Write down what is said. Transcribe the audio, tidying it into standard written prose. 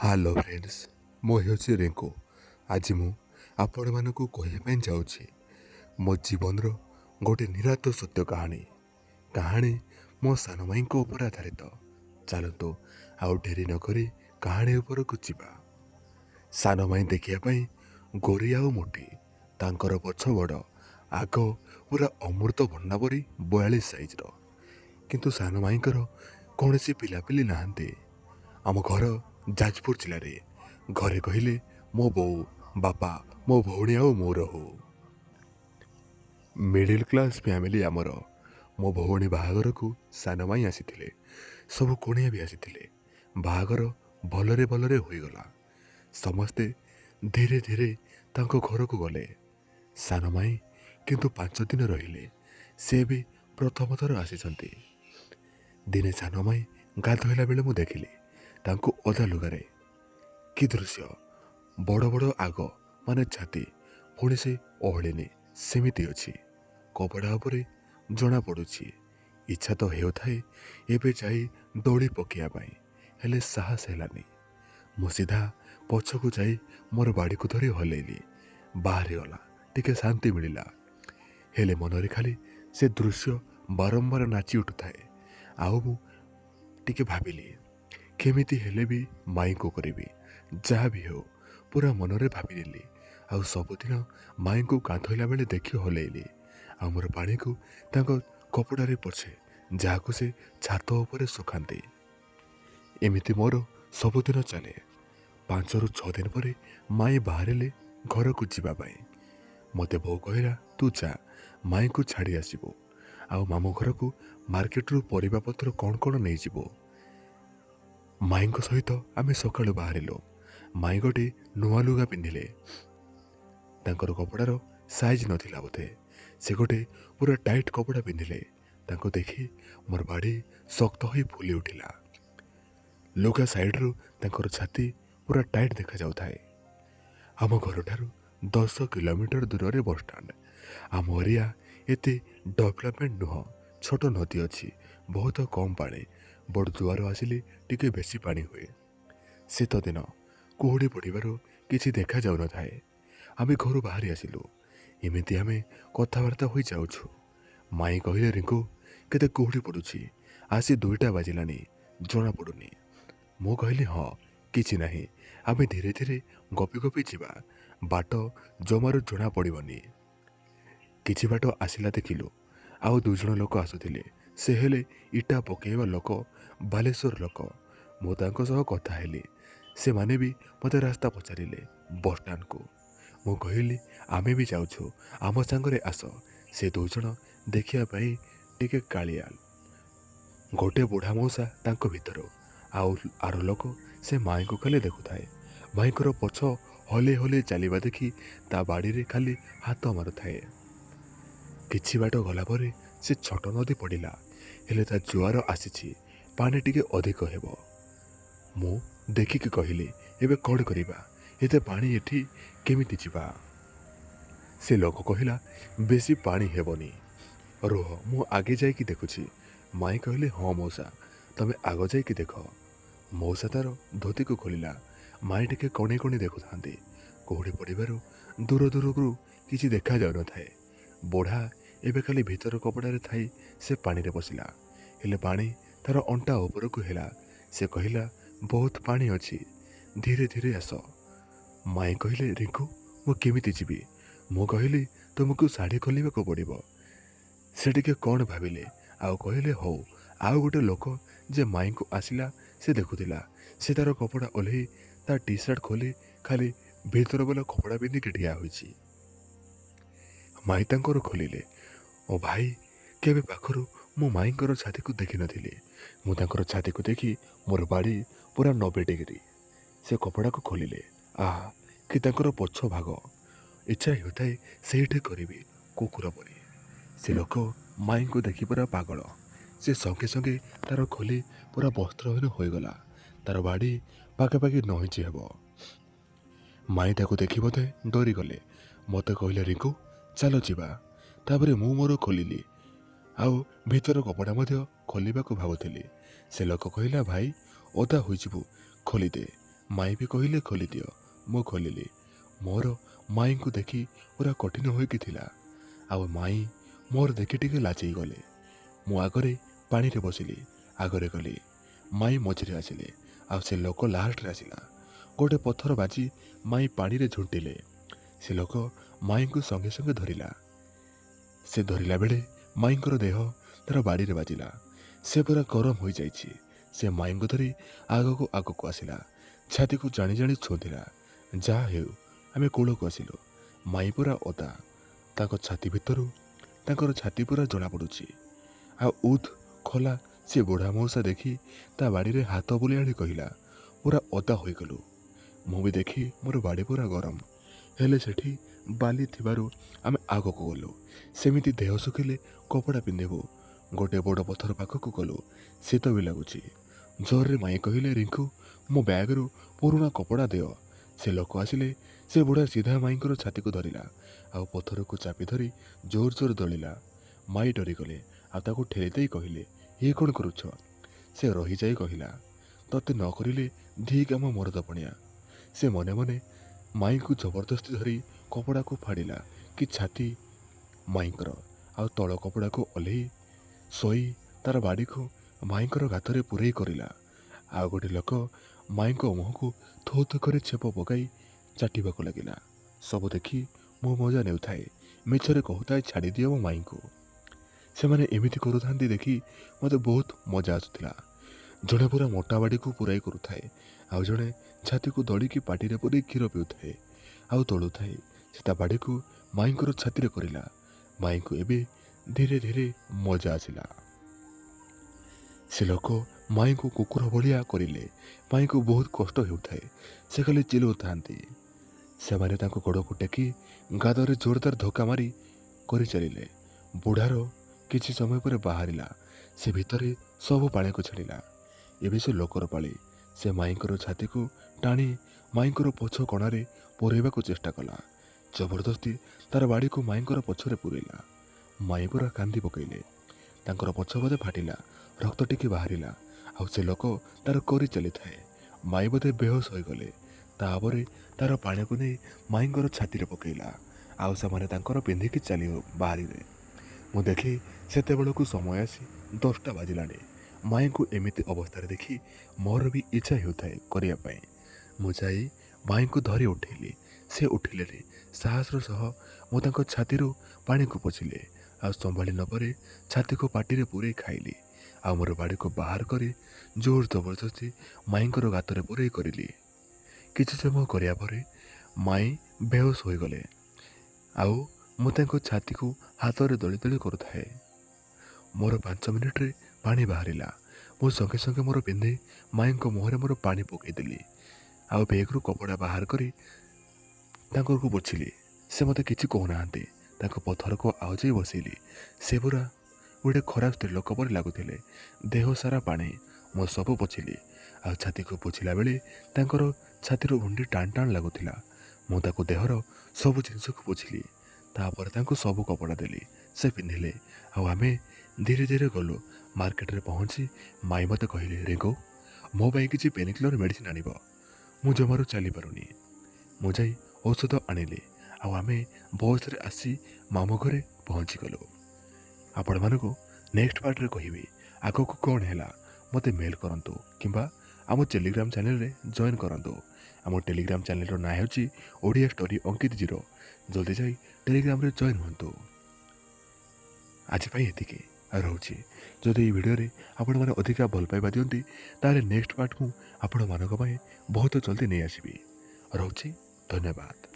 Hello friends, ମୁଁ ହେଉଛି ରିଙ୍କୁ। ଆଜି ମୁଁ ଆପଣମାନଙ୍କୁ କହିବା ପାଇଁ ଯାଉଛି ମୋ ଜୀବନର ଗୋଟେ ନିରାଟ ସତ୍ୟ କାହାଣୀ ମୋ ସାନ ଭାଇଙ୍କ ଉପରେ ଆଧାରିତ। ଚାଲନ୍ତୁ ଆଉ ଡେରି ନକରି କାହାଣୀ ଉପରକୁ ଯିବା। ସାନ ଭାଇ ଦେଖିବା ପାଇଁ ଗୋରି ଆଉ ମୋଟି, ତାଙ୍କର ପଛ ବଡ଼, ଆଗ ପୁରା ଅମୃତ ଭଣ୍ଡା ପରି 42 ସାଇଜ୍ର। କିନ୍ତୁ ସାନ ଭାଇଙ୍କର କୌଣସି ପିଲାପିଲି ନାହାନ୍ତି। ଆମ ଘର ଯାଜପୁର ଜିଲ୍ଲାରେ। ଘରେ କହିଲେ ମୋ ବୋଉ, ବାପା, ମୋ ଭଉଣୀ ଆଉ ମୁଁ ରହୁ। ମିଡିଲ କ୍ଲାସ୍ ଫ୍ୟାମିଲି ଆମର। ମୋ ଭଉଣୀ ବାହାଘରକୁ ସାନ ଭାଇ ଆସିଥିଲେ, ସବୁ କୁଣିଆ ବି ଆସିଥିଲେ। ବାହାଘର ଭଲରେ ହୋଇଗଲା। ସମସ୍ତେ ଧୀରେ ଧୀରେ ତାଙ୍କ ଘରକୁ ଗଲେ। ସାନ ଭାଇ କିନ୍ତୁ 5 ଦିନ ରହିଲେ। ସେ ବି ପ୍ରଥମ ଥର ଆସିଛନ୍ତି। ଦିନେ ସାନ ଭାଇ ଗାଧୋଇଲା ବେଳେ ମୁଁ ଦେଖିଲି ତାଙ୍କୁ ଓଦା ଲୁଗାରେ। କି ଦୃଶ୍ୟ! ବଡ଼ ବଡ଼ ଆଗ ମାନେ ଛାତି, ପୁଣି ସେ ଓହଳିନି ସେମିତି ଅଛି। କପଡ଼ା ଉପରେ ଜଣା ପଡ଼ୁଛି। ଇଚ୍ଛା ତ ହେଉଥାଏ ଏବେ ଯାଇ ଦୋଳି ପକାଇବା ପାଇଁ, ହେଲେ ସାହସ ହେଲାନି। ମୁଁ ସିଧା ପଛକୁ ଯାଇ ମୋର ବାଡ଼ିକୁ ଧରି ହଲେଇଲି। ବାହାରିଗଲା, ଟିକେ ଶାନ୍ତି ମିଳିଲା। ହେଲେ ମନରେ ଖାଲି ସେ ଦୃଶ୍ୟ ବାରମ୍ବାର ନାଚି ଉଠୁଥାଏ। ଆଉ ମୁଁ ଟିକେ ଭାବିଲି, କେମିତି ହେଲେ ବି ମାଇଁକୁ କରିବି, ଯାହା ବି ହେଉ। ପୁରା ମନରେ ଭାବିନେଲି। ଆଉ ସବୁଦିନ ମାଇଁକୁ ଗାଧୋଇଲା ବେଳେ ଦେଖି ହଲେଇଲି। ଆଉ ମୋର ପାଣିକୁ ତାଙ୍କ କପଡ଼ାରେ ପୋଛେ, ଯାହାକୁ ସେ ଛାତ ଉପରେ ଶୁଖାନ୍ତି। ଏମିତି ମୋର ସବୁଦିନ ଚାଲେ। 5ରୁ 6 ଦିନ ପରେ ମାଇଁ ବାହାରିଲେ ଘରକୁ ଯିବା ପାଇଁ। ମୋତେ ବୋଉ କହିଲା, ତୁ ଯା, ମାଇଁକୁ ଛାଡ଼ି ଆସିବୁ। ଆଉ ମାମୁଁ ଘରକୁ ମାର୍କେଟରୁ ପରିବାପତ୍ର କ'ଣ ନେଇଯିବୁ। ମାଇଁଙ୍କ ସହିତ ଆମେ ସକାଳୁ ବାହାରିଲୁ। ମାଇଁ ଗୋଟେ ନୂଆ ଲୁଗା ପିନ୍ଧିଲେ। ତାଙ୍କର କପଡ଼ାର ସାଇଜ୍ ନଥିଲା ବୋଧେ। ସେ ଗୋଟେ ପୁରା ଟାଇଟ୍ କପଡ଼ା ପିନ୍ଧିଲେ। ତାଙ୍କୁ ଦେଖି ମୋର ବାଡ଼ି ଶକ୍ତ ହୋଇ ଫୁଲି ଉଠିଲା। ଲୁଗା ସାଇଡ଼ରୁ ତାଙ୍କର ଛାତି ପୁରା ଟାଇଟ୍ ଦେଖାଯାଉଥାଏ। ଆମ ଘରଠାରୁ 10 କିଲୋମିଟର ଦୂରରେ ବସଷ୍ଟାଣ୍ଡ। ଆମ ଏରିଆ ଏତେ ଡେଭଲପମେଣ୍ଟ ନୁହଁ। ଛୋଟ ନଦୀ ଅଛି, ବହୁତ କମ୍ ପାଣି। ବଡ଼ ଜୁଆର ଆସିଲେ ଟିକେ ବେଶୀ ପାଣି ହୁଏ। ଶୀତ ଦିନ କୁହୁଡ଼ି ପଡ଼ିବାରୁ କିଛି ଦେଖାଯାଉନଥାଏ। ଆମେ ଘରୁ ବାହାରି ଆସିଲୁ। ଏମିତି ଆମେ କଥାବାର୍ତ୍ତା ହୋଇ ଯାଉଛୁ। ମାଇଁ କହିଲେ, ରିଙ୍କୁ, କେତେ କୁହୁଡ଼ି ପଡ଼ୁଛି, ଆସି 2ଟା ବାଜିଲାଣି, ଜଣାପଡ଼ୁନି। ମୁଁ କହିଲି, ହଁ, କିଛି ନାହିଁ, ଆମେ ଧୀରେ ଧୀରେ ଗପି ଗପି ଯିବା, ବାଟ ଜମାରୁ ଜଣା ପଡ଼ିବନି। କିଛି ବାଟ ଆସିଲା ଦେଖିଲୁ ଆଉ 2 ଜଣ ଲୋକ ଆସୁଥିଲେ। ସେ ହେଲେ ଇଟା ପକାଇବା ଲୋକ, ବାଲେଶ୍ୱର ଲୋକ। ମୁଁ ତାଙ୍କ ସହ କଥା ହେଲି। ସେମାନେ ବି ମୋତେ ରାସ୍ତା ପଚାରିଲେ ବସଷ୍ଟାଣ୍ଡକୁ। ମୁଁ କହିଲି, ଆମେ ବି ଯାଉଛୁ, ଆମ ସାଙ୍ଗରେ ଆସ। ସେ 2 ଜଣ ଦେଖିବା ପାଇଁ ଟିକେ କାଳିଆ। ଗୋଟେ ବୁଢ଼ା ମଉସା ତାଙ୍କ ଭିତରୁ, ଆଉ ଆର ଲୋକ ସେ ମାଇଁକୁ ଖାଲି ଦେଖୁଥାଏ। ମାଇଁଙ୍କର ପଛ ହଲେଇ ଚାଲିବା ଦେଖି ତା ବାଡ଼ିରେ ଖାଲି ହାତ ମାରୁଥାଏ। କିଛି ବାଟ ଗଲା ପରେ ସେ ଛୋଟ ନଦୀ ପଡ଼ିଲା, ହେଲେ ତା ଜୁଆର ଆସିଛି, ପାଣି ଟିକେ ଅଧିକ ହେବ। ମୁଁ ଦେଖିକି କହିଲି, ଏବେ କ'ଣ କରିବା, ଏତେ ପାଣି ଏଠି କେମିତି ଯିବା? ସେ ଲୋକ କହିଲା, ବେଶୀ ପାଣି ହେବନି, ରୁହ, ମୁଁ ଆଗେ ଯାଇକି ଦେଖୁଛି। ମାଇଁ କହିଲେ, ହଁ ମଉସା, ତମେ ଆଗ ଯାଇକି ଦେଖ। ମଉସା ତାର ଧୋତିକୁ ଖୋଲିଲା। ମାଇଁ ଟିକେ କଣେଇ ଦେଖୁଥାନ୍ତି। କୁହୁଡ଼ି ପଡ଼ିବାରୁ ଦୂରରୁ କିଛି ଦେଖାଯାଉନଥାଏ। ବୁଢ଼ା ଏବେ ଖାଲି ଭିତର କପଡ଼ାରେ ଥାଇ ସେ ପାଣିରେ ବସିଲା। ହେଲେ ପାଣି ତାର ଅଣ୍ଟା ଉପରକୁ ହେଲା। ସେ କହିଲା, ବହୁତ ପାଣି ଅଛି, ଧୀରେ ଧୀରେ ଆସ। ମାଇଁ କହିଲେ, ରିଙ୍କୁ, ମୁଁ କେମିତି ଯିବି? ମୁଁ କହିଲି, ତୁମକୁ ଶାଢ଼ୀ ଖୋଲିବାକୁ ପଡ଼ିବ। ସେ ଟିକେ କ'ଣ ଭାବିଲେ, ଆଉ କହିଲେ, ହଉ। ଆଉ ଗୋଟେ ଲୋକ ଯେ ମାଇଁକୁ ଆସିଲା, ସେ ଦେଖୁଥିଲା। ସେ ତାର କପଡ଼ା ଓହ୍ଲେଇ ତା ଟି ସାର୍ଟ ଖୋଲି ଖାଲି ଭିତର ବାଲା କପଡ଼ା ପିନ୍ଧିକି ଠିଆ ହୋଇଛି। ମାଇଁ ତାଙ୍କର ଖୋଲିଲେ। ଓ ଭାଇ, କେବେ ପାଖରୁ ମୁଁ ମାଇଁଙ୍କର ଛାତିକୁ ଦେଖିନଥିଲି। ମୁଁ ତାଙ୍କର ଛାତିକୁ ଦେଖି ମୋର ବାଡ଼ି ପୁରା 90 ଡିଗ୍ରୀ। ସେ କପଡ଼ାକୁ ଖୋଲିଲେ। ଆହା, କି ତାଙ୍କର ପଛ ଭାଗ! ଇଚ୍ଛା ହେଉଥାଏ ସେଇଠି କରିବି, କୁକୁର ପରି। ସେ ଲୋକ ମାଇଁଙ୍କୁ ଦେଖି ପୁରା ପାଗଳ। ସେ ସଙ୍ଗେ ସଙ୍ଗେ ତାର ଖୋଲି ପୁରା ବସ୍ତ୍ରହୀନ ହୋଇଗଲା। ତାର ବାଡ଼ି ପାଖାପାଖି 9 ଇଞ୍ଚ ହେବ। ମାଇଁ ତାକୁ ଦେଖି ବୋଧେ ଡରିଗଲେ। ମୋତେ କହିଲେ, ରିଙ୍କୁ, ଚାଲ ଯିବା। ତାପରେ ମୁଁ ମୋର ଖୋଲିଲି, ଆଉ ଭିତର କପଡ଼ା ମଧ୍ୟ ଖୋଲିବାକୁ ଭାବୁଥିଲି। ସେ ଲୋକ କହିଲା, ଭାଇ, ଓଦା ହୋଇଯିବୁ, ଖୋଲିଦେ। ମାଇଁ ବି କହିଲେ ଖୋଲିଦିଅ। ମୁଁ ଖୋଲିଲି। ମୋର ମାଇଁଙ୍କୁ ଦେଖି ପୁରା କଠିନ ହୋଇକି ଥିଲା। ଆଉ ମାଇଁ ମୋର ଦେଖି ଟିକେ ଲାଜେଇ ଗଲେ। ମୁଁ ଆଗରେ ପାଣିରେ ବସିଲି, ଆଗରେ ଗଲି। ମାଇଁ ମଝିରେ ଆସିଲେ, ଆଉ ସେ ଲୋକ ଲାଷ୍ଟରେ ଆସିଲା। ଗୋଟେ ପଥର ବାଜି ମାଇଁ ପାଣିରେ ଝୁଣ୍ଟିଲେ। ସେ ଲୋକ ମାଇଁଙ୍କୁ ସଙ୍ଗେ ସଙ୍ଗେ ଧରିଲା। ସେ ଧରିଲା ବେଳେ ମାଇଁଙ୍କର ଦେହ ତାର ବାଡ଼ିରେ ବାଜିଲା। ସେ ପୁରା ଗରମ ହୋଇଯାଇଛି। ସେ ମାଇଁଙ୍କୁ ଧରି ଆଗକୁ ଆଗକୁ ଆସିଲା। ଛାତିକୁ ଜାଣି ଜାଣି ଛୁଇଁଥିଲା। ଯାହା ହେଉ ଆମେ କୂଳକୁ ଆସିଲୁ। ମାଇଁ ପୁରା ଓଦା। ତାଙ୍କ ଛାତି ଭିତରୁ ତାଙ୍କର ଛାତି ପୁରା ଜଣାପଡ଼ୁଛି। ଆଉ ଉଦ୍ ଖୋଲା ସେ ବୁଢ଼ା ମଉସା ଦେଖି ତା ବାଡ଼ିରେ ହାତ ବୁଲେଇ ଆଣି କହିଲା, ପୁରା ଓଦା ହୋଇଗଲୁ। ମୁଁ ବି ଦେଖି ମୋର ବାଡ଼ି ପୁରା ଗରମ। ହେଲେ ସେଠି ବାଲି ଥିବାରୁ ଆମେ ଆଗକୁ ଗଲୁ। ସେମିତି ଦେହ ଶୁଖିଲେ କପଡ଼ା ପିନ୍ଧିବୁ। ଗୋଟେ ବଡ଼ ପଥର ପାଖକୁ ଗଲୁ। ଶୀତ ବି ଲାଗୁଛି। ଜୋରରେ ମାଇଁ କହିଲେ, ରିଙ୍କୁ ମୋ ବ୍ୟାଗରୁ ପୁରୁଣା କପଡ଼ା ଦିଅ। ସେ ଲୋକ ଆସିଲେ। ସେ ବୁଢ଼ା ସିଧା ମାଇଁଙ୍କର ଛାତିକୁ ଧରିଲା, ଆଉ ପଥରକୁ ଚାପି ଧରି ଜୋର ଜୋର ଦଳିଲା। ମାଇଁ ଡରିଗଲେ, ଆଉ ତାକୁ ଠେଲି ଦେଇ କହିଲେ, ଇଏ କ'ଣ କରୁଛ? ସେ ରହିଯାଇ କହିଲା, ତତେ ନ କରିଲେ ଧିକ୍ ଆମ ମରଦ ପଣିଆ। ସେ ମନେ ମନେ ମାଇଁଙ୍କୁ ଜବରଦସ୍ତି ଧରି କପଡ଼ାକୁ ଫାଡ଼ିଲା କି ଛାତି ମାଇଁଙ୍କର, ଆଉ ତଳ କପଡ଼ାକୁ ଓହ୍ଲେଇ ଶୋଇ ତାର ବାଡ଼ିକୁ ମାଇଁଙ୍କର ଗାତରେ ପୂରେଇ କରିଲା। ଆଉ ଗୋଟେ ଲୋକ ମାଇଁଙ୍କ ମୁହଁକୁ ଥୁ ଥୁ କରି ଛେପ ପକାଇ ଚାଟିବାକୁ ଲାଗିଲା। ସବୁ ଦେଖି ମୁଁ ମଜା ନେଉଥାଏ, ମିଛରେ କହୁଥାଏ ଛାଡ଼ିଦିଅ ମୋ ମାଇଁଙ୍କୁ। ସେମାନେ ଏମିତି କରୁଥାନ୍ତି ଦେଖି ମୋତେ ବହୁତ ମଜା ଆସୁଥିଲା। ଜଣେ ପୁରା ମୋଟା ବାଡ଼ିକୁ ପୁରାଇ କରୁଥାଏ, ଆଉ ଜଣେ ଛାତିକୁ ଦଳିକି ପାଟିରେ ପୁରେଇ କ୍ଷୀର ପିଉଥାଏ ଆଉ ତଳୁଥାଏ। ସେ ତା ବାଡ଼ିକୁ ମାଇଁଙ୍କର ଛାତିରେ କରିଲା। ମାଇଁଙ୍କୁ ଏବେ ଧୀରେ ଧୀରେ ମଜା ଆସିଲା। ସେ ଲୋକ ମାଇଁଙ୍କୁ କୁକୁର ଭଳିଆ କରିଲେ। ମାଇଁଙ୍କୁ ବହୁତ କଷ୍ଟ ହେଉଥାଏ। ସେ ଖାଲି ଚିଲଉଥାନ୍ତି। ସେମାନେ ତାଙ୍କ ଗୋଡ଼କୁ ଟେକି ଗାଦରେ ଜୋରଦାର ଧକ୍କା ମାରି କରି ଚାଲିଲେ। ବୁଢ଼ାର କିଛି ସମୟ ପରେ ବାହାରିଲା। ସେ ଭିତରେ ସବୁ ପାଣିକୁ ଛାଡ଼ିଲା। ଏବେ ସେ ଲୋକର ପାଳି। ସେ ମାଇଁଙ୍କର ଛାତିକୁ ଟାଣି ମାଇଁଙ୍କର ପଛ କଣାରେ ପୁରେଇବାକୁ ଚେଷ୍ଟା କଲା। ଜବରଦସ୍ତି ତାର ବାଡ଼ିକୁ ମାଇଁଙ୍କର ପଛରେ ପୁରେଇଲା। ମାଇଁ ପୁରା କାନ୍ଦି ପକେଇଲେ। ତାଙ୍କର ପଛ ବୋଧେ ଫାଟିଲା, ରକ୍ତ ଟିକେ ବାହାରିଲା। ଆଉ ସେ ଲୋକ ତାର କରି ଚାଲିଥାଏ। ମାଇଁ ବୋଧେ ବେହୋସ ହୋଇଗଲେ। ତାପରେ ତାର ପାଣିକୁ ନେଇ ମାଇଁଙ୍କର ଛାତିରେ ପକେଇଲା, ଆଉ ସେମାନେ ତାଙ୍କର ପିନ୍ଧିକି ଚାଲି ବାହାରିଲେ। ମୁଁ ଦେଖି ସେତେବେଳକୁ ସମୟ ଆସି 10ଟା ବାଜିଲାଣି। ମାଇଁଙ୍କୁ ଏମିତି ଅବସ୍ଥାରେ ଦେଖି ମୋର ବି ଇଚ୍ଛା ହେଉଥାଏ କରିବା ପାଇଁ। ମୁଁ ଯାଇ ମାଇଁଙ୍କୁ ଧରି ଉଠେଇଲି। ସେ ଉଠିଲେନି। ସାହସର ସହ ମୁଁ ତାଙ୍କ ଛାତିରୁ ପାଣିକୁ ପୋଛିଲି, ଆଉ ସମ୍ଭାଳି ନପାରି ଛାତିକୁ ପାଟିରେ ପୂରେଇ ଖାଇଲି। ଆଉ ମୋର ବାଡ଼ିକୁ ବାହାର କରି ଜୋର ଜବରଦସ୍ତି ମାଇଁଙ୍କର ଗାତରେ ପୂରେଇ କରିଲି। କିଛି ସମୟ କରିବା ପରେ ମାଇଁ ବେହୋସ ହୋଇଗଲେ, ଆଉ ମୁଁ ତାଙ୍କ ଛାତିକୁ ହାତରେ ଦଳି ଦଳି କରୁଥାଏ। ମୋର 5 ମିନିଟରେ ପାଣି ବାହାରିଲା। ମୁଁ ସଙ୍ଗେ ସଙ୍ଗେ ମୋର ପିନ୍ଧି ମାଇଁଙ୍କ ମୁହଁରେ ମୋର ପାଣି ପକାଇଦେଲି, ଆଉ ବ୍ୟାଗରୁ କପଡ଼ା ବାହାର କରି ତାଙ୍କକୁ ପୋଛିଲି। ସେ ମୋତେ କିଛି କହୁନାହାନ୍ତି। ତାଙ୍କ ପଥରକୁ ଆଉଜାଇ ବସେଇଲି। ସେ ପୁରା ଗୋଟେ ଖରାପ ସ୍ତ୍ରୀ ଲୋକ ପରି ଲାଗୁଥିଲେ। ଦେହ ସାରା ପାଣି। ମୁଁ ସବୁ ପୋଛିଲି, ଆଉ ଛାତିକୁ ପୋଛିଲା ବେଳେ ତାଙ୍କର ଛାତିର ଭୁଣ୍ଡି ଟାଣ ଟାଣ ଲାଗୁଥିଲା। ମୁଁ ତାକୁ ଦେହର ସବୁ ଜିନିଷକୁ ପୋଛିଲି। ତାପରେ ତାଙ୍କୁ ସବୁ କପଡ଼ା ଦେଲି। ସେ ପିନ୍ଧିଲେ, ଆଉ ଆମେ ଧୀରେ ଧୀରେ ଗଲୁ। ମାର୍କେଟରେ ପହଞ୍ଚି ମାଇଁ ମୋତେ କହିଲେ, ରିଙ୍କୁ ମୋ ପାଇଁ କିଛି ପେନକିଲର ମେଡ଼ିସିନ ଆଣିବ। ମୁଁ ଜମାରୁ ଚାଲିପାରୁନି। ମୁଁ ଯାଇ ଔଷଧ ଆଣିଲି, ଆଉ ଆମେ ବସ୍ରେ ଆସି ମାମୁଁ ଘରେ ପହଞ୍ଚିଗଲୁ। ଆପଣମାନଙ୍କୁ ନେକ୍ସଟ ପାର୍ଟରେ କହିବି ଆଗକୁ କ'ଣ ହେଲା। ମୋତେ ମେଲ୍ କରନ୍ତୁ କିମ୍ବା ଆମ ଟେଲିଗ୍ରାମ ଚ୍ୟାନେଲରେ ଜଏନ୍ କରନ୍ତୁ। ଆମ ଟେଲିଗ୍ରାମ ଚ୍ୟାନେଲର ନାଁ ହେଉଛି ଓଡ଼ିଆ ଷ୍ଟୋରି ଅଙ୍କିତ 0। ଜଲ୍ଦି ଯାଇ ଟେଲିଗ୍ରାମରେ ଜଏନ୍ ହୁଅନ୍ତୁ। ଆଜି ପାଇଁ ଏତିକି ରହୁଛି। ଯଦି ଏହି ଭିଡ଼ିଓରେ ଆପଣମାନେ ଅଧିକା ଭଲ ପାଇବା ଦିଅନ୍ତି, ତାହେଲେ ନେକ୍ସଟ ପାର୍ଟ ମୁଁ ଆପଣମାନଙ୍କ ପାଇଁ ବହୁତ ଜଲ୍ଦି ନେଇ ଆସିବି। ରହୁଛି, ଧନ୍ୟବାଦ।